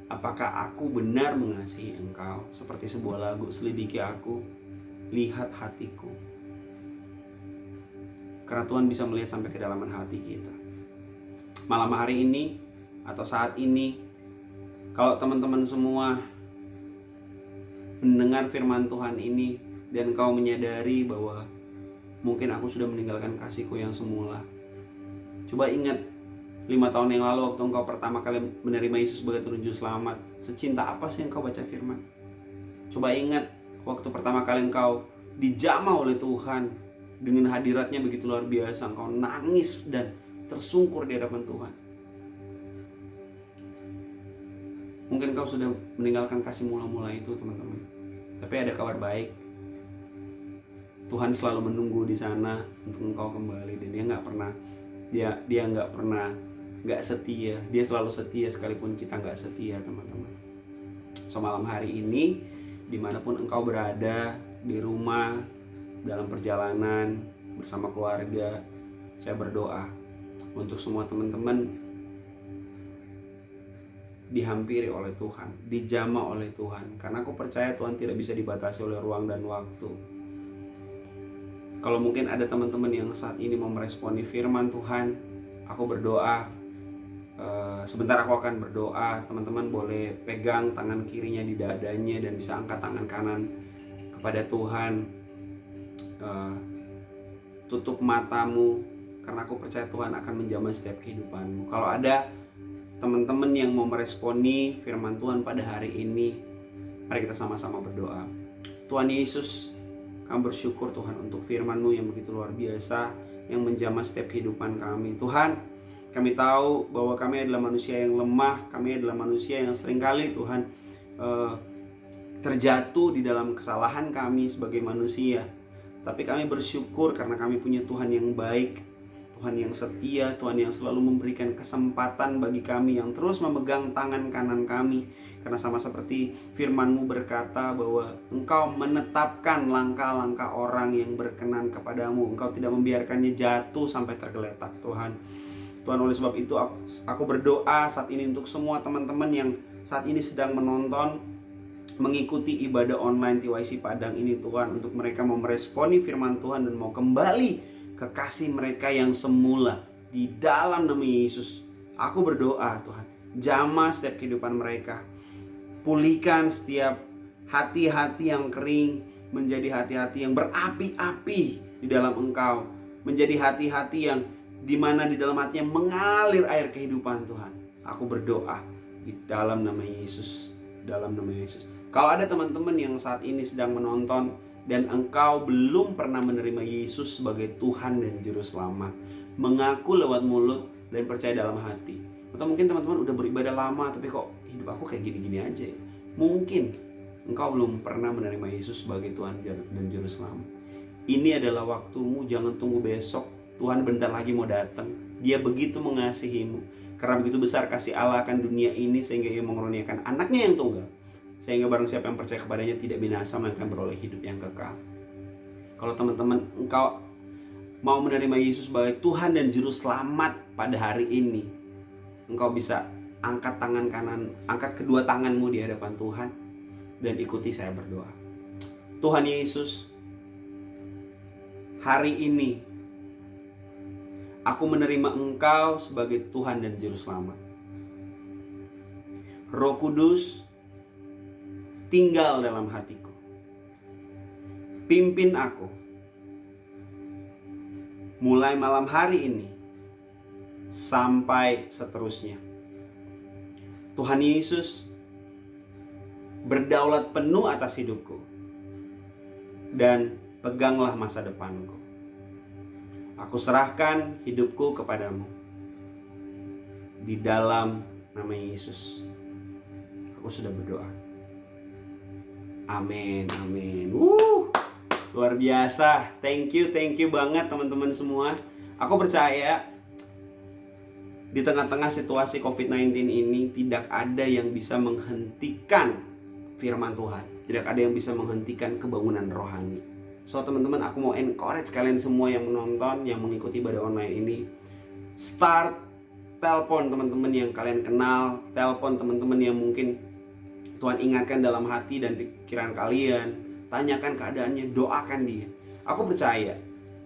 apakah aku benar mengasihi Engkau? Seperti sebuah lagu, selidiki aku, lihat hatiku. Karena Tuhan bisa melihat sampai kedalaman hati kita. Malam hari ini atau saat ini, kalau teman-teman semua mendengar firman Tuhan ini dan kau menyadari bahwa mungkin aku sudah meninggalkan kasihku yang semula. Coba ingat 5 tahun yang lalu waktu engkau pertama kali menerima Yesus sebagai Tuhan Juru Selamat, secinta apa sih engkau baca firman? Coba ingat waktu pertama kali engkau dijamah oleh Tuhan dengan hadiratnya begitu luar biasa, engkau nangis dan tersungkur di hadapan Tuhan. Mungkin kau sudah meninggalkan kasih mula-mula itu, teman-teman. Tapi ada kabar baik. Tuhan selalu menunggu di sana untuk engkau kembali, dan dia nggak pernah nggak setia. Dia selalu setia sekalipun kita nggak setia, teman-teman. So malam hari ini, dimanapun engkau berada, di rumah, dalam perjalanan, bersama keluarga, saya berdoa untuk semua teman-teman dihampiri oleh Tuhan, dijamah oleh Tuhan. Karena aku percaya Tuhan tidak bisa dibatasi oleh ruang dan waktu. Kalau mungkin ada teman-teman yang saat ini mau meresponi firman Tuhan, aku berdoa. Sebentar aku akan berdoa. Teman-teman boleh pegang tangan kirinya di dadanya dan bisa angkat tangan kanan kepada Tuhan. Tutup matamu, karena aku percaya Tuhan akan menjamah setiap kehidupanmu. Kalau ada teman-teman yang mau meresponi firman Tuhan pada hari ini, mari kita sama-sama berdoa. Tuhan Yesus, kami bersyukur Tuhan untuk firman-Mu yang begitu luar biasa, yang menjamah setiap kehidupan kami. Tuhan, kami tahu bahwa kami adalah manusia yang lemah, kami adalah manusia yang seringkali Tuhan terjatuh di dalam kesalahan kami sebagai manusia. Tapi kami bersyukur karena kami punya Tuhan yang baik, Tuhan yang setia, Tuhan yang selalu memberikan kesempatan bagi kami, yang terus memegang tangan kanan kami. Karena sama seperti firman-Mu berkata bahwa Engkau menetapkan langkah-langkah orang yang berkenan kepadamu. Engkau tidak membiarkannya jatuh sampai tergeletak, Tuhan. Tuhan, oleh sebab itu aku berdoa saat ini untuk semua teman-teman yang saat ini sedang menonton, mengikuti ibadah online TYC Padang ini, Tuhan, untuk mereka mau meresponi firman Tuhan dan mau kembali ke kasih mereka yang semula. Di dalam nama Yesus aku berdoa, Tuhan, jamah setiap kehidupan mereka, pulihkan setiap hati-hati yang kering menjadi hati-hati yang berapi-api di dalam Engkau, menjadi hati-hati yang dimana di dalam hatinya mengalir air kehidupan. Tuhan, aku berdoa di dalam nama Yesus, dalam nama Yesus. Kalau ada teman-teman yang saat ini sedang menonton dan engkau belum pernah menerima Yesus sebagai Tuhan dan Juru Selamat, mengaku lewat mulut dan percaya dalam hati, atau mungkin teman-teman udah beribadah lama tapi kok hidup aku kayak gini-gini aja, mungkin engkau belum pernah menerima Yesus sebagai Tuhan dan Juru Selamat. Ini adalah waktumu, jangan tunggu besok. Tuhan bentar lagi mau datang. Dia begitu mengasihimu, karena begitu besar kasih Allah akan dunia ini sehingga Ia mengaruniakan anaknya yang tunggal, sehingga barang siapa yang percaya kepadanya tidak binasa melainkan beroleh hidup yang kekal. Kalau teman-teman engkau mau menerima Yesus sebagai Tuhan dan Juru Selamat pada hari ini, engkau bisa angkat tangan kanan, angkat kedua tanganmu di hadapan Tuhan dan ikuti saya berdoa. Tuhan Yesus, hari ini aku menerima Engkau sebagai Tuhan dan Juru Selamat. Roh Kudus, tinggal dalam hatiku. Pimpin aku mulai malam hari ini sampai seterusnya. Tuhan Yesus, berdaulat penuh atas hidupku dan peganglah masa depanku. Aku serahkan hidupku kepadamu. Di dalam nama Yesus aku sudah berdoa. Amin, amin. Luar biasa. Thank you banget teman-teman semua. Aku percaya di tengah-tengah situasi COVID-19 ini tidak ada yang bisa menghentikan firman Tuhan. Tidak ada yang bisa menghentikan kebangunan rohani. So teman-teman, aku mau encourage kalian semua yang menonton, yang mengikuti ibadah online ini, start telepon teman-teman yang kalian kenal, telepon teman-teman yang mungkin Tuhan ingatkan dalam hati dan pikiran kalian, tanyakan keadaannya, doakan dia. Aku percaya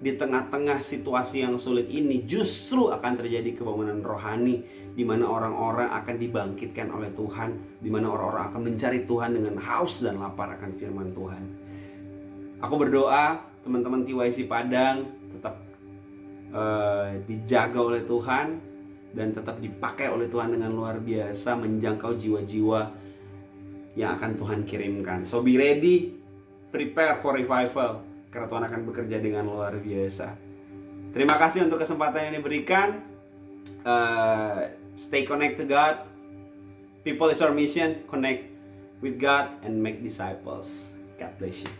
di tengah-tengah situasi yang sulit ini justru akan terjadi kebangunan rohani, di mana orang-orang akan dibangkitkan oleh Tuhan, di mana orang-orang akan mencari Tuhan dengan haus dan lapar akan firman Tuhan. Aku berdoa teman-teman TYC Padang tetap dijaga oleh Tuhan dan tetap dipakai oleh Tuhan dengan luar biasa, menjangkau jiwa-jiwa yang akan Tuhan kirimkan. So be ready, prepare for revival, karena Tuhan akan bekerja dengan luar biasa. Terima kasih untuk kesempatan yang diberikan. Stay connected to God. People is our mission. Connect with God and make disciples. God bless you.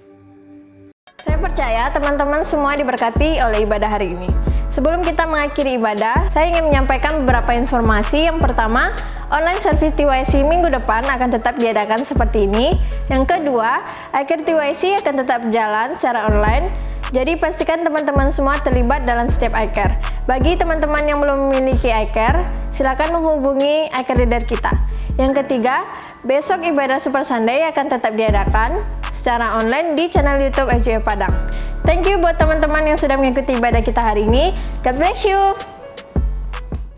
Saya percaya teman-teman semua diberkati oleh ibadah hari ini. Sebelum kita mengakhiri ibadah, saya ingin menyampaikan beberapa informasi. Yang pertama, online service TYC minggu depan akan tetap diadakan seperti ini. Yang kedua, akhir TYC akan tetap jalan secara online. Jadi pastikan teman-teman semua terlibat dalam setiap iCare. Bagi teman-teman yang belum memiliki iCare, silakan menghubungi iCare leader kita. Yang ketiga, besok ibadah Super Sunday akan tetap diadakan secara online di channel YouTube FGF Padang. Thank you buat teman-teman yang sudah mengikuti ibadah kita hari ini. God bless you.